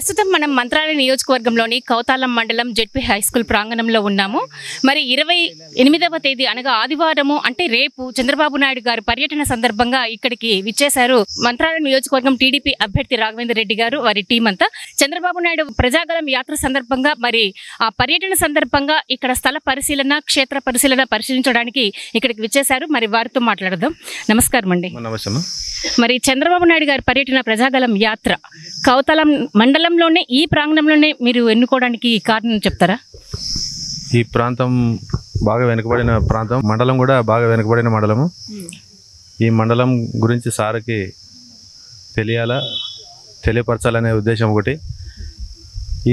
ప్రస్తుతం మనం మంత్రాలయ నియోజకవర్గంలోని కౌతాలం మండలం జెడ్పీ హై స్కూల్ ప్రాంగణంలో ఉన్నాము. మరి 28వ తేదీ అనగా ఆదివారము అంటే రేపు చంద్రబాబు నాయుడు గారు పర్యటన సందర్భంగా ఇక్కడికి విచ్చేశారు మంత్రాలయ నియోజకవర్గం టీడీపీ అభ్యర్థి రాఘవేందర్ రెడ్డి గారు వారి టీం అంతా. చంద్రబాబు నాయుడు ప్రజాగలం యాత్ర సందర్భంగా మరి ఆ పర్యటన సందర్భంగా ఇక్కడ స్థల పరిశీలన క్షేత్ర పరిశీలన పరిశీలించడానికి ఇక్కడికి విచ్చేశారు. మరి వారితో మాట్లాడదాం. నమస్కారం అండి. మరి చంద్రబాబు నాయుడు గారి పర్యటన ప్రజాగలం యాత్ర కౌతాలం మండలంలోనే ఈ ప్రాంగణంలోనే మీరు ఎన్నుకోవడానికి కారణం చెప్తారా? ఈ ప్రాంతం బాగా వెనుకబడిన ప్రాంతం, మండలం కూడా బాగా వెనుకబడిన మండలము. ఈ మండలం గురించి సార్కి తెలియపరచాలనే ఉద్దేశం ఒకటి.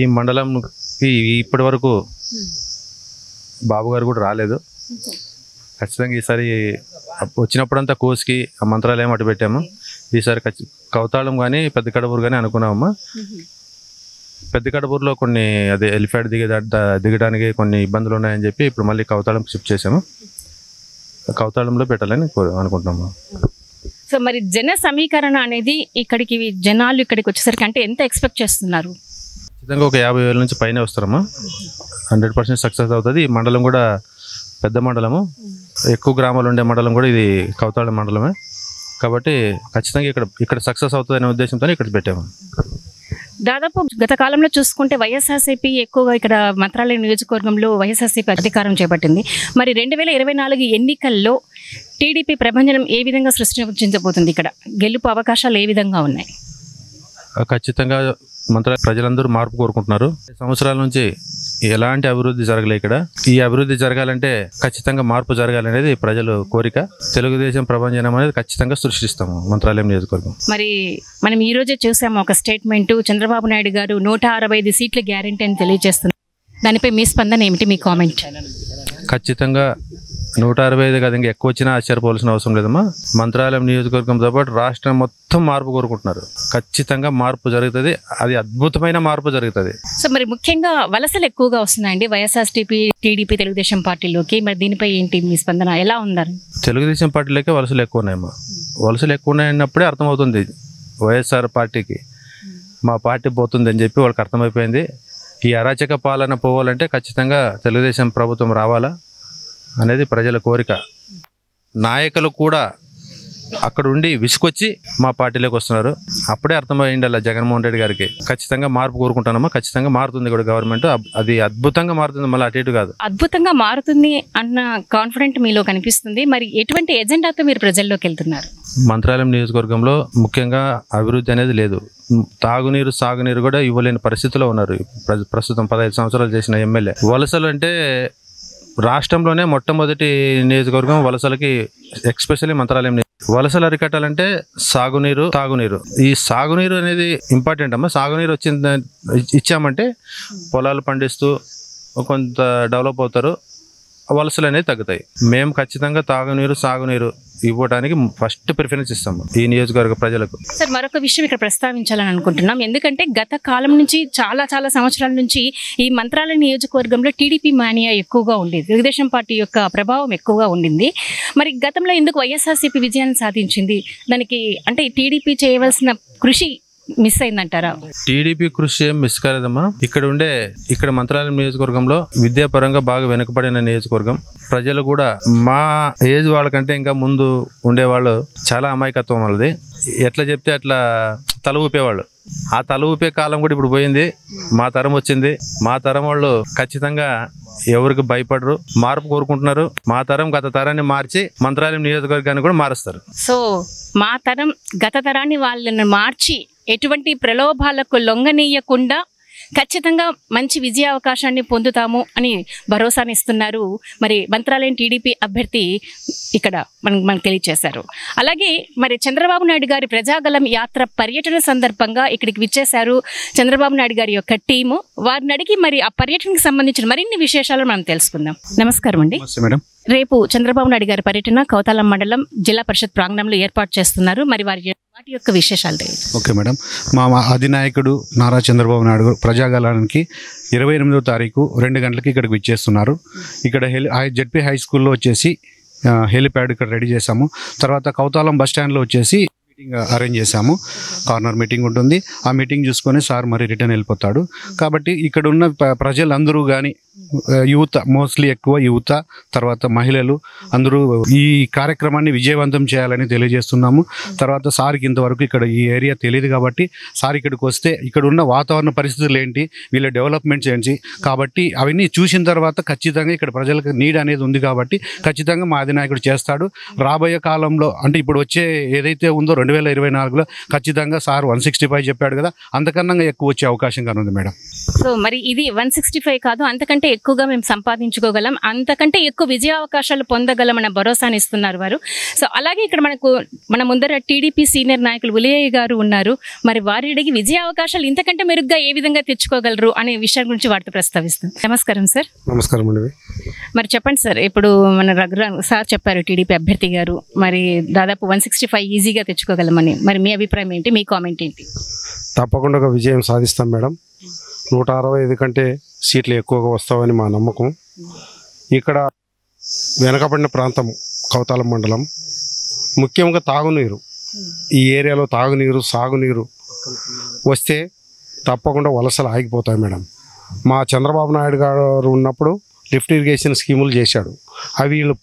ఈ మండలంకి ఇప్పటి వరకు బాబు గారు కూడా రాలేదు. ఖచ్చితంగా ఈసారి వచ్చినప్పుడంతా కోసుకి ఆ మంత్రాలయం అటు పెట్టాము. ఈసారి కౌతాళం కానీ పెద్ద కడపూరు కానీ అనుకున్నామమ్మా. పెద్ద కడపూరులో కొన్ని అదే ఎలిఫాడ్ దిగడానికి కొన్ని ఇబ్బందులు ఉన్నాయని చెప్పి ఇప్పుడు మళ్ళీ కౌతాళం షిఫ్ట్ చేసాము. కౌతాళంలో పెట్టాలని అనుకుంటున్నాము. సో మరి జన సమీకరణ అనేది ఇక్కడికి జనాలు ఇక్కడికి వచ్చేసరికి అంటే ఎంత ఎక్స్పెక్ట్ చేస్తున్నారు? ఖచ్చితంగా ఒక 50,000 నుంచి పైన వస్తారమ్మా. 100% సక్సెస్ అవుతుంది. ఈ మండలం కూడా పెద్ద మండలము, ఎక్కువ గ్రామాలు ఉండే మండలం కూడా ఇది కౌతాళం మండలమే కాబట్టి ఖచ్చితంగా ఇక్కడ సక్సెస్ అవుతుంది అనే ఉద్దేశంతో ఇక్కడ పెట్టాము. దాదాపు గత కాలంలో చూసుకుంటే వైఎస్ఆర్సీపీ ఎక్కువగా ఇక్కడ మంత్రాలయ నియోజకవర్గంలో వైఎస్ఆర్సీపీ అధికారం చేపట్టింది. మరి 2024 ఎన్నికల్లో టీడీపీ ప్రభంజనం ఏ విధంగా సృష్టించబోతుంది? ఇక్కడ గెలుపు అవకాశాలు ఏ విధంగా ఉన్నాయి? ఖచ్చితంగా మంత్రాలయ ప్రజలందరూ మార్పు కోరుకుంటున్నారు. సంవత్సరాల నుంచి ఎలాంటి అభివృద్ధి జరగలే. ఇక్కడ ఈ అభివృద్ధి జరగాలంటే ఖచ్చితంగా మార్పు జరగాలనేది ప్రజలు కోరిక. తెలుగుదేశం ప్రభంజనం అనేది ఖచ్చితంగా సృష్టిస్తాము మంత్రాలయం నియోజకవర్గం. మరి మనం ఈ రోజే చూసాము ఒక స్టేట్మెంట్, చంద్రబాబు నాయుడు గారు 165 సీట్ల గ్యారెంటీ అని తెలియజేస్తున్నారు. దానిపై మీ స్పందన ఏమిటి, మీ కామెంట్? ఖచ్చితంగా 165 కాదు, ఇంకా ఎక్కువ వచ్చినా ఆశ్చర్యపోవాల్సిన అవసరం లేదమ్మా. మంత్రాలయం నియోజకవర్గంతో పాటు రాష్ట్రం మొత్తం మార్పు కోరుకుంటున్నారు. ఖచ్చితంగా మార్పు జరుగుతుంది. అది అద్భుతమైన మార్పు జరుగుతుంది. సో మరి ముఖ్యంగా వలసలు ఎక్కువగా వస్తున్నాయండి వైఎస్ఆర్సీపీ టీడీపీ తెలుగుదేశం పార్టీలోకి. మరి దీనిపై ఏంటి మీ స్పందన, ఎలా ఉందని? తెలుగుదేశం పార్టీలోకే వలసలు ఎక్కువ ఉన్నాయమ్మా. వలసలు ఎక్కువ ఉన్నాయన్నప్పుడే అర్థమవుతుంది వైఎస్ఆర్ పార్టీకి మా పార్టీ పోతుంది అని చెప్పి వాళ్ళకి అర్థమైపోయింది. ఈ అరాచక పాలన పోవాలంటే ఖచ్చితంగా తెలుగుదేశం ప్రభుత్వం రావాలా అనేది ప్రజల కోరిక. నాయకులు కూడా అక్కడ ఉండి విసుకొచ్చి మా పార్టీలోకి వస్తున్నారు. అప్పుడే అర్థమైంది అలా జగన్మోహన్ రెడ్డి గారికి. ఖచ్చితంగా మార్పు కోరుకుంటానమ్మా. ఖచ్చితంగా మారుతుంది కూడా గవర్నమెంట్. అది అద్భుతంగా మారుతుంది, మళ్ళీ అటు ఇటు కాదు, అద్భుతంగా మారుతుంది అన్న కాన్ఫిడెంట్ మీలో కనిపిస్తుంది. మరి ఎటువంటి ఎజెండాతో మీరు ప్రజల్లోకి వెళ్తున్నారు? మంత్రాలయం నియోజకవర్గంలో ముఖ్యంగా అభివృద్ధి అనేది లేదు. తాగునీరు సాగునీరు కూడా ఇవ్వలేని పరిస్థితిలో ఉన్నారు ప్రస్తుతం 15 సంవత్సరాలు చేసిన ఎమ్మెల్యే. వలసలు అంటే రాష్ట్రంలోనే మొట్టమొదటి నియోజకవర్గం వలసలకి, ఎక్స్పెషల్లీ మంత్రాలయం. వలసలు అరికట్టాలంటే సాగునీరు తాగునీరు, ఈ సాగునీరు అనేది ఇంపార్టెంట్ అమ్మా. సాగునీరు ఇచ్చామంటే పొలాలు పండిస్తూ కొంత డెవలప్ అవుతారు, వలసలు అనేది తగ్గుతాయి. మేము ఖచ్చితంగా తాగునీరు సాగునీరు ఇవ్వడానికి ఫస్ట్ ప్రిఫరెన్స్ ఇస్తాము ఈ నియోజకవర్గ ప్రజలకు. సార్, మరొక విషయం ఇక్కడ ప్రస్తావించాలని అనుకుంటున్నాం. ఎందుకంటే గత కాలం నుంచి చాలా సంవత్సరాల నుంచి ఈ మంత్రాలయ నియోజకవర్గంలో టీడీపీ మానియా ఎక్కువగా ఉండేది, తెలుగుదేశం పార్టీ యొక్క ప్రభావం ఎక్కువగా ఉండింది. మరి గతంలో ఎందుకు వైఎస్ఆర్సీపీ విజయాన్ని సాధించింది? దానికి అంటే టీడీపీ చేయవలసిన కృషి మిస్ అయిందంటారా? టీడీపీ కృషి ఏం మిస్ కాలేదమ్మా. ఇక్కడ మంత్రాలయం నియోజకవర్గంలో విద్యాపరంగా బాగా వెనుకబడిన నియోజకవర్గం. ప్రజలు కూడా మా ఏజ్ వాళ్ళకంటే ఇంకా ముందు ఉండేవాళ్ళు చాలా అమాయకత్వం వాళ్ళది. ఎట్లా చెప్తే అట్లా తల ఊపేవాళ్ళు. ఆ తల ఊపే కాలం కూడా ఇప్పుడు పోయింది. మా తరం వచ్చింది. మా తరం వాళ్ళు ఖచ్చితంగా ఎవరికి భయపడరు, మార్పు కోరుకుంటున్నారు. మా తరం గత తరాన్ని మార్చి మంత్రాలయం నియోజకవర్గాన్ని కూడా మారుస్తారు. సో మా తరం గత తరాన్ని వాళ్ళని మార్చి ఎటువంటి ప్రలోభాలకు లొంగనీయకుండా ఖచ్చితంగా మంచి విజయ అవకాశాన్ని పొందుతాము అని భరోసానిస్తున్నారు మరి మంత్రాలయం టీడీపీ అభ్యర్థి ఇక్కడ మనకు తెలియజేశారు. అలాగే మరి చంద్రబాబు నాయుడు గారి ప్రజాగలం యాత్ర పర్యటన సందర్భంగా ఇక్కడికి విచ్చేశారు చంద్రబాబు నాయుడు గారి యొక్క టీము. వారిని అడిగి మరి ఆ పర్యటనకు సంబంధించిన మరిన్ని విశేషాలు మనం తెలుసుకుందాం. నమస్కారం అండి. రేపు చంద్రబాబు నాయుడు గారి పర్యటన కౌతాలం మండలం జిల్లా పరిషత్ ప్రాంగణంలో ఏర్పాటు చేస్తున్నారు. మరి వాటి యొక్క విశేషాలు తెలియదు. ఓకే మేడం, మా అధినాయకుడు నారా చంద్రబాబు నాయుడు ప్రజాగలానికి 28వ తారీఖు 2 గంటలకి ఇక్కడికి విచ్చేస్తున్నారు. ఇక్కడ జెడ్పీ హై స్కూల్లో వచ్చేసి హెలిప్యాడ్ ఇక్కడ రెడీ చేశాము. తర్వాత కౌతాలం బస్ స్టాండ్లో వచ్చేసి మీటింగ్ అరేంజ్ చేశాము. కార్నర్ మీటింగ్ ఉంటుంది. ఆ మీటింగ్ చూసుకొని సార్ మరి రిటర్న్ వెళ్ళిపోతాడు. కాబట్టి ఇక్కడ ఉన్న ప్రజలందరూ కానీ యువత, మోస్ట్లీ ఎక్కువ యువత, తర్వాత మహిళలు అందరూ ఈ కార్యక్రమాన్ని విజయవంతం చేయాలని తెలియజేస్తున్నాము. తర్వాత సార్కి ఇంతవరకు ఇక్కడ ఈ ఏరియా తెలియదు కాబట్టి సార్ ఇక్కడికి వస్తే ఇక్కడ ఉన్న వాతావరణ పరిస్థితులు ఏంటి, వీళ్ళ డెవలప్మెంట్స్ ఏంటి, కాబట్టి అవన్నీ చూసిన తర్వాత ఖచ్చితంగా ఇక్కడ ప్రజలకు నీడ్ అనేది ఉంది కాబట్టి ఖచ్చితంగా మా అధినాయకుడు చేస్తాడు. రాబోయే కాలంలో అంటే ఇప్పుడు వచ్చే ఏదైతే ఉందో 2024లో ఖచ్చితంగా సార్ 165 చెప్పాడు కదా, అంతకన్నా ఎక్కువ వచ్చే అవకాశం కానీ ఉంది మేడం. సో మరి ఇది 165 కాదు, అంతకంటే ఎక్కువగా మేము సంపాదించుకోగలం, అంతకంటే ఎక్కువ విజయ అవకాశాలు పొందగలం అన్న భరోసాని ఇస్తున్నారు వారు. సో అలాగే ఇక్కడ మన ముందర టీడీపీ సీనియర్ నాయకులు ఉలియయ్య గారు ఉన్నారు. మరి వారి అడిగి విజయ అవకాశాలు ఇంతకంటే మెరుగ్గా ఏ విధంగా తెచ్చుకోగలరు అనే విషయం గురించి వారితో ప్రస్తావిస్తాం. నమస్కారం సార్. నమస్కారం అండి. మరి చెప్పండి సార్, ఇప్పుడు మన రఘురామ్ సార్ చెప్పారు టీడీపీ అభ్యర్థి గారు మరి దాదాపు 165 ఈజీగా తెచ్చుకోగలమని. మరి మీ అభిప్రాయం ఏంటి, మీ కామెంట్ ఏంటి? తప్పకుండా విజయం సాధిస్తాం మేడం. 165 కంటే సీట్లు ఎక్కువగా వస్తామని మా నమ్మకం. ఇక్కడ వెనకబడిన ప్రాంతం కౌతాలం మండలం, ముఖ్యంగా తాగునీరు, ఈ ఏరియాలో తాగునీరు, సాగునీరు వస్తే తప్పకుండా వలసలు ఆగిపోతాయి మేడం. మా చంద్రబాబు నాయుడు గారు ఉన్నప్పుడు లిఫ్ట్ ఇరిగేషన్ స్కీములు చేశాడు. అవి వీళ్ళు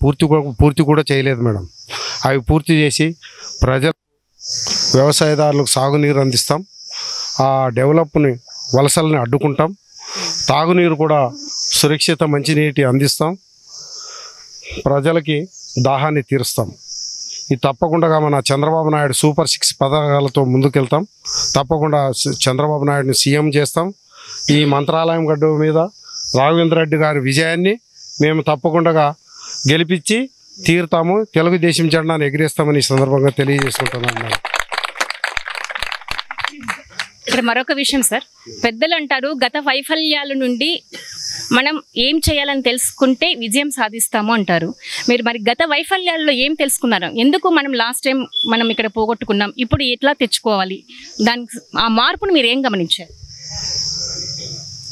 పూర్తి కూడా చేయలేదు మేడం. అవి పూర్తి చేసి ప్రజలు, వ్యవసాయదారులకు సాగునీరు అందిస్తాం. ఆ డెవలప్ని, వలసల్ని అడ్డుకుంటాం. తాగునీరు కూడా సురక్షిత మంచినీటి అందిస్తాం. ప్రజలకి దాహాన్ని తీరుస్తాం. ఇది తప్పకుండా మన చంద్రబాబు నాయుడు సూపర్ 6 పథకాలతో ముందుకెళ్తాం. తప్పకుండా చంద్రబాబు నాయుడుని సీఎం చేస్తాం. ఈ మంత్రాలయం గడ్డ మీద రాఘవేంద్ర రెడ్డి గారి విజయాన్ని మేము తప్పకుండా గెలిపించి తీరుతాము. తెలుగుదేశం జెండాను ఎగిరేస్తామని ఈ సందర్భంగా తెలియజేసుకుంటున్నాను. ఇక్కడ మరొక విషయం సార్, పెద్దలు అంటారు గత వైఫల్యాల నుండి మనం ఏం చేయాలని తెలుసుకుంటే విజయం సాధిస్తాము అంటారు. మీరు మరి గత వైఫల్యాల్లో ఏం తెలుసుకున్నారు? ఎందుకు మనం లాస్ట్ టైం మనం ఇక్కడ పోగొట్టుకున్నాం, ఇప్పుడు ఎట్లా తెచ్చుకోవాలి, దానికి ఆ మార్పును మీరు ఏం గమనించారు?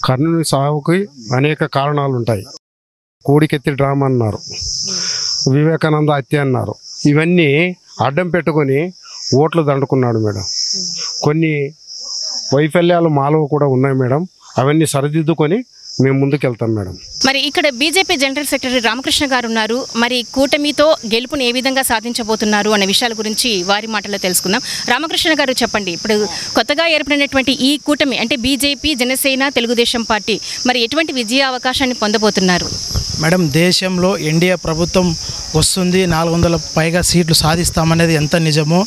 కర్ణుని సాగుకి అనేక కారణాలు ఉంటాయి. కోడికెత్తి డ్రామా అన్నారు, వివేకానంద హత్య అన్నారు. ఇవన్నీ అడ్డం పెట్టుకొని ఓట్లు దండుకున్నాడు మేడం. కొన్ని వైఫల్యాలు మాలో కూడా ఉన్నాయి మేడం. అవన్నీ సరిదిద్దుకొని మేము ముందుకెళ్తాం మేడం. మరి ఇక్కడ బీజేపీ జనరల్ సెక్రటరీ రామకృష్ణ గారు ఉన్నారు. మరి కూటమితో గెలుపుని ఏ విధంగా సాధించబోతున్నారు అనే విషయాల గురించి వారి మాటల్లో తెలుసుకుందాం. రామకృష్ణ గారు చెప్పండి, ఇప్పుడు కొత్తగా ఏర్పడినటువంటి ఈ కూటమి అంటే బీజేపీ, జనసేన, తెలుగుదేశం పార్టీ మరి ఎటువంటి విజయ అవకాశాన్ని పొందబోతున్నారు? మేడం, దేశంలో ఎన్డీఏ ప్రభుత్వం వస్తుంది, 400 పైగా సీట్లు సాధిస్తామనేది ఎంత నిజమో,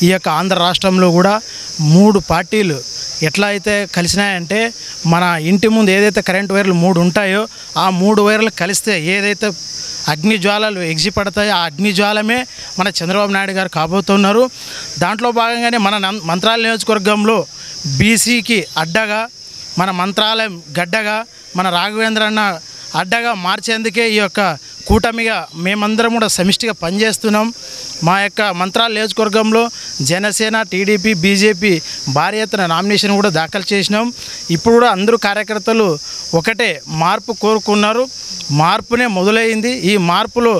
ఈ యొక్క ఆంధ్ర రాష్ట్రంలో కూడా 3 పార్టీలు ఎట్లా అయితే కలిసినాయంటే, మన ఇంటి ముందు ఏదైతే కరెంటు వైర్లు 3 ఉంటాయో ఆ 3 వైర్లు కలిస్తే ఏదైతే అగ్నిజ్వాలలు ఎగిసిపడతాయో ఆ అగ్నిజ్వాలమే మన చంద్రబాబు నాయుడు గారు కాబోతున్నారు. దాంట్లో భాగంగానే మన మంత్రాలయం నియోజకవర్గంలో బీసీకి అడ్డగా, మన మంత్రాలయం గడ్డగా, మన రాఘవేంద్ర అన్న అడ్డగా మార్చేందుకే ఈ యొక్క కూటమిగా మేమందరం కూడా సమిష్టిగా పనిచేస్తున్నాం. మా యొక్క మంత్రాల నియోజకవర్గంలో జనసేన, టీడీపీ, బీజేపీ భారీ ఎత్తున నామినేషన్ కూడా దాఖలు చేసినాం. ఇప్పుడు కూడా అందరూ కార్యకర్తలు ఒకటే మార్పు కోరుకున్నారు. మార్పునే మొదలైంది. ఈ మార్పులో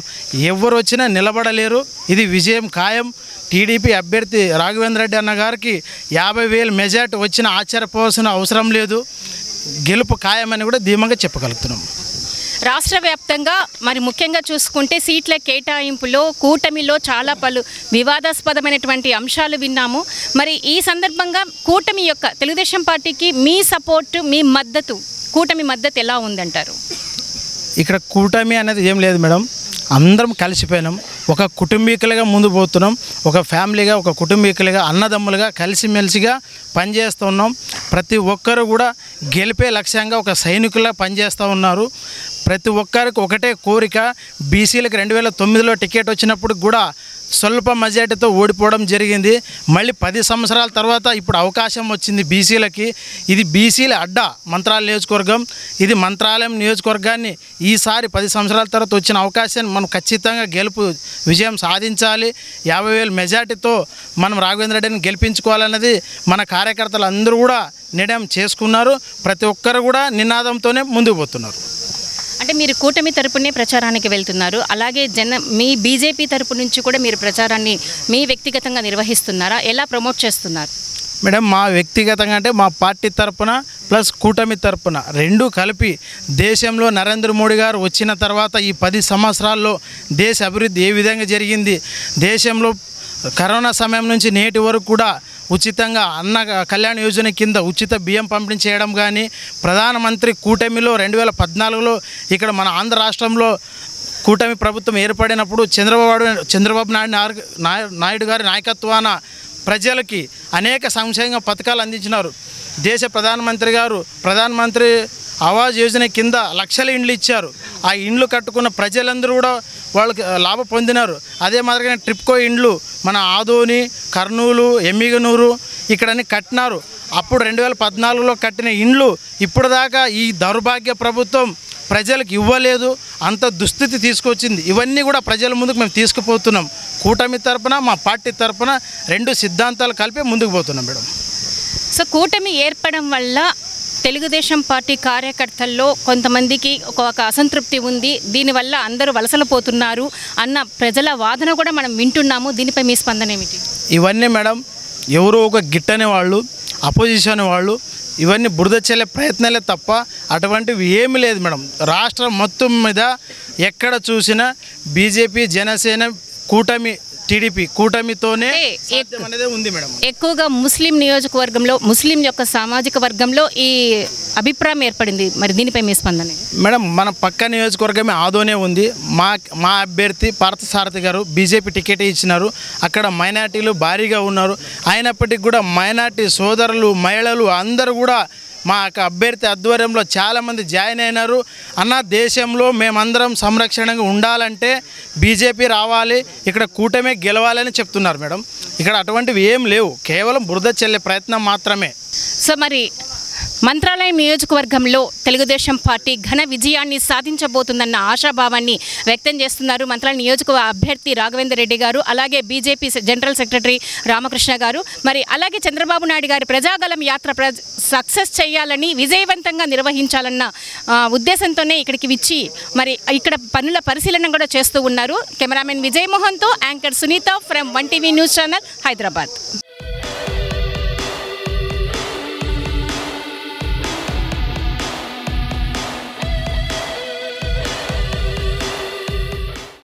ఎవరు వచ్చినా నిలబడలేరు. ఇది విజయం ఖాయం. టీడీపీ అభ్యర్థి రాఘవేంద్ర రెడ్డి అన్న గారికి 50,000 మెజార్టీ వచ్చినా ఆశ్చర్యపోవాల్సిన అవసరం లేదు. గెలుపు ఖాయమని కూడా ధీమంగా చెప్పగలుగుతున్నాం. రాష్ట్ర వ్యాప్తంగా మరి ముఖ్యంగా చూసుకుంటే సీట్ల కేటాయింపులో కూటమిలో చాలా పలు వివాదాస్పదమైనటువంటి అంశాలు విన్నాము. మరి ఈ సందర్భంగా కూటమి యొక్క తెలుగుదేశం పార్టీకి మీ సపోర్టు, మీ మద్దతు, కూటమి మద్దతు ఎలా ఉందంటారు? ఇక్కడ కూటమి అనేది ఏం లేదు మేడం. అందరం కలిసిపోయినాం. ఒక కుటుంబీకులుగా ముందు పోతున్నాం. ఒక ఫ్యామిలీగా, ఒక కుటుంబీకులుగా, అన్నదమ్ములుగా కలిసిమెలిసిగా పనిచేస్తున్నాం. ప్రతి ఒక్కరు కూడా గెలిపే లక్ష్యంగా ఒక సైనికులా పనిచేస్తూ ఉన్నారు. ప్రతి ఒక్కరికి ఒకటే కోరిక, బీసీలకు 2009లో టికెట్ వచ్చినప్పుడు కూడా స్వల్ప మెజార్టీతో ఓడిపోవడం జరిగింది. మళ్ళీ 10 సంవత్సరాల తర్వాత ఇప్పుడు అవకాశం వచ్చింది బీసీలకి. ఇది బీసీల అడ్డ మంత్రాలయం నియోజకవర్గం. ఇది మంత్రాలయం నియోజకవర్గాన్ని ఈసారి 10 సంవత్సరాల తర్వాత వచ్చిన అవకాశాన్ని మనం ఖచ్చితంగా విజయం సాధించాలి. 50,000 మెజార్టీతో మనం రాఘవేంద్ర రెడ్డిని గెలిపించుకోవాలన్నది మన కార్యకర్తలు అందరూ కూడా నిర్ణయం చేసుకున్నారు. ప్రతి ఒక్కరు కూడా నినాదంతోనే ముందుకు పోతున్నారు. అంటే మీరు కూటమి తరపునే ప్రచారానికి వెళ్తున్నారు, అలాగే మీ బీజేపీ తరపు నుంచి కూడా మీరు ప్రచారాన్ని మీ వ్యక్తిగతంగా నిర్వహిస్తున్నారా? ఎలా ప్రమోట్ చేస్తున్నారు? మేడం, మా వ్యక్తిగతంగా అంటే మా పార్టీ తరపున ప్లస్ కూటమి తరపున రెండూ కలిపి దేశంలో నరేంద్ర మోడీ గారు వచ్చిన తర్వాత ఈ 10 సంవత్సరాల్లో దేశ అభివృద్ధి ఏ విధంగా జరిగింది, దేశంలో కరోనా సమయం నుంచి నేటి వరకు కూడా ఉచితంగా అన్న కళ్యాణ యోజన కింద ఉచిత బియ్యం పంపిణీ చేయడం కానీ, ప్రధానమంత్రి కూటమిలో 2014లో ఇక్కడ మన ఆంధ్ర రాష్ట్రంలో కూటమి ప్రభుత్వం ఏర్పడినప్పుడు చంద్రబాబు నాయుడు గారి నాయకత్వాన ప్రజలకి అనేక సంక్షేమ పథకాలు అందించినారు. దేశ ప్రధానమంత్రి గారు ప్రధానమంత్రి ఆవాస్ యోజన కింద లక్షల ఇండ్లు ఇచ్చారు. ఆ ఇండ్లు కట్టుకున్న ప్రజలందరూ కూడా వాళ్ళకి లాభం పొందినారు. అదే మాదిరిగానే ట్రిప్కో ఇండ్లు మన ఆదోని, కర్నూలు, ఎమ్మిగనూరు ఇక్కడని కట్టినారు. అప్పుడు 2014లో కట్టిన ఇండ్లు ఇప్పుడు దాకా ఈ దౌర్భాగ్య ప్రభుత్వం ప్రజలకు ఇవ్వలేదు, అంత దుస్థితి తీసుకొచ్చింది. ఇవన్నీ కూడా ప్రజల ముందుకు మేము తీసుకుపోతున్నాం. కూటమి తరపున మా పార్టీ తరపున రెండు సిద్ధాంతాలు కలిపి ముందుకు పోతున్నాం మేడం. సో కూటమి ఏర్పడడం వల్ల తెలుగుదేశం పార్టీ కార్యకర్తల్లో కొంతమందికి ఒక అసంతృప్తి ఉంది, దీనివల్ల అందరూ వలసలు పోతున్నారు అన్న ప్రజల వాదన కూడా మనం వింటున్నాము. దీనిపై మీ స్పందన ఏమిటి? ఇవన్నీ మేడం ఎవరో ఒక గిట్టని వాళ్ళు, అపోజిషన్ వాళ్ళు ఇవన్నీ బురద చల్లే ప్రయత్నాలే తప్ప అటువంటివి ఏమీ లేదు మేడం. రాష్ట్రం మొత్తం మీద ఎక్కడ చూసినా బీజేపీ, జనసేన, కూటమి, టీడీపీ కూటమితోనే అనేది ఉంది మేడం. ఎక్కువగా ముస్లిం నియోజకవర్గంలో, ముస్లిం యొక్క సామాజిక వర్గంలో ఈ అభిప్రాయం ఏర్పడింది. మరి దీనిపై మీ స్పందన? మేడం, మన పక్క నియోజకవర్గమే ఆదోనే ఉంది. మా అభ్యర్థి పార్థసారథి గారు బీజేపీ టికెట్ ఇచ్చినారు. అక్కడ మైనార్టీలు భారీగా ఉన్నారు. అయినప్పటికీ కూడా మైనార్టీ సోదరులు, మహిళలు అందరూ కూడా మా అభ్యర్థి ఆధ్వర్యంలో చాలామంది జాయిన్ అయినారు. అన్న దేశంలో మేమందరం సంరక్షణగా ఉండాలంటే బీజేపీ రావాలి, ఇక్కడ కూటమే గెలవాలని చెప్తున్నారు మేడం. ఇక్కడ అటువంటివి ఏం లేవు, కేవలం బురద చల్లే ప్రయత్నం మాత్రమే. సో మరి మంత్రాలయం నియోజకవర్గంలో తెలుగుదేశం పార్టీ ఘన విజయాన్ని సాధించబోతుందన్న ఆశాభావాన్ని వ్యక్తం చేస్తున్నారు మంత్రాలయం నియోజకవర్గ అభ్యర్థి రాఘవేంద్ర రెడ్డి గారు, అలాగే బీజేపీ జనరల్ సెక్రటరీ రామకృష్ణ గారు. మరి అలాగే చంద్రబాబు నాయుడు గారి ప్రజాగలం యాత్ర సక్సెస్ చేయాలని, విజయవంతంగా నిర్వహించాలన్న ఉద్దేశంతోనే ఇక్కడికి వచ్చి మరి ఇక్కడ పనుల పరిశీలన కూడా చేస్తూ ఉన్నారు. కెమెరామెన్ విజయ్ మోహన్తో anchor Sunitha from 1TV news channel, Hyderabad.